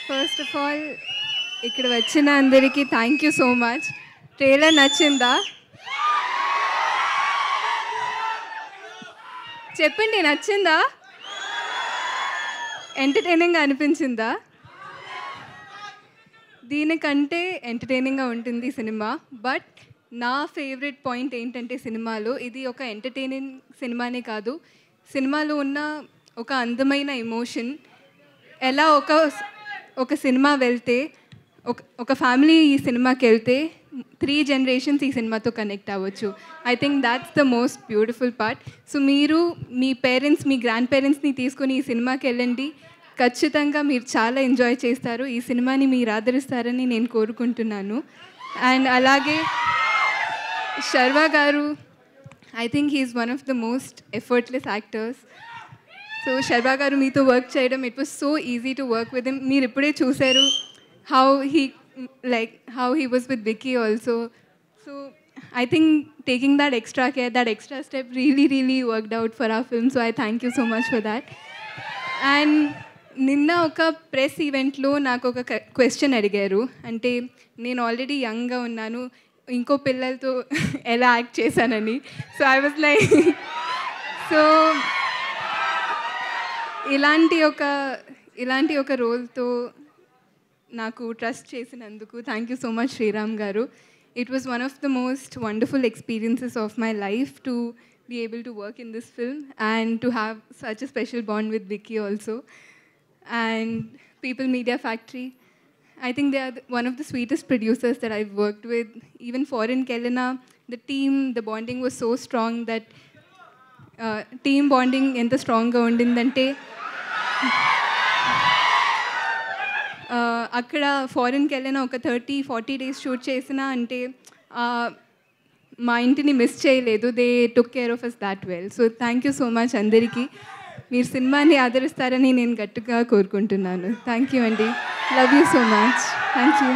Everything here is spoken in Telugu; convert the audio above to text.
ఫస్ట్ ఆఫ్ ఆల్ ఇక్కడ వచ్చిన అందరికీ thank you so much. Trailer నచ్చిందా? చెప్పండి, నచ్చిందా? ఎంటర్టైనింగ్గా అనిపించిందా? దీనికంటే ఎంటర్టైనింగ్గా ఉంటుంది సినిమా. బట్ నా ఫేవరెట్ పాయింట్ ఏంటంటే సినిమాలో ఇది ఒక ఎంటర్టైనింగ్ సినిమానే కాదు, సినిమాలో ఉన్న ఒక అందమైన ఎమోషన్. ఎలా ఒక సినిమా వెళ్తే ఒక ఫ్యామిలీ ఈ సినిమాకి వెళ్తే 3 generations ఈ సినిమాతో కనెక్ట్ అవ్వచ్చు. I think that's the most beautiful part. So మీరు మీ పేరెంట్స్, మీ గ్రాండ్ పేరెంట్స్ని తీసుకొని ఈ సినిమాకి వెళ్ళండి. ఖచ్చితంగా మీరు చాలా ఎంజాయ్ చేస్తారు. ఈ సినిమాని మీరు ఆదరిస్తారని నేను కోరుకుంటున్నాను. అండ్ అలాగే శర్వా గారు, I think he's one of the most effortless actors. So Sharwa గారు మీతో వర్క్ చేయడం, it was so easy to work with him. మీరు ఇప్పుడే చూశారు how he was with Vicky also. So I think taking that extra care, that extra step really worked out for our film. So I thank you so much for that. And నిన్న ఒక ప్రెస్ ఈవెంట్లో నాకు ఒక క్వశ్చన్ అడిగారు. అంటే నేను ఆల్రెడీ యంగ్గా ఉన్నాను, ఇంకో పిల్లలతో ఎలా యాక్ట్ చేశానని. So I was like, so ఇలాంటి ఒక రోల్తో నాకు ట్రస్ట్ చేసినందుకు thank you so much Sriram garu. It was one of the most wonderful experiences of my life to be able to work in this film and to have such a special bond with Vicky also. And People Media Factory, I think they are one of the sweetest producers that I've worked with. Even Foreign Kelena, the team, the bonding was so strong that team bonding enta strong ga undindante అక్కడ ఫారెన్కి వెళ్ళిన ఒక 30-40 days షూట్ చేసిన అంటే మా ఇంటిని మిస్ చేయలేదు. They took care of us that well. So thank you so much అందరికీ. మీరు సినిమాని ఆదరిస్తారని నేను గట్టిగా కోరుకుంటున్నాను. థ్యాంక్ యూ అండి. Love you so much. Thank you.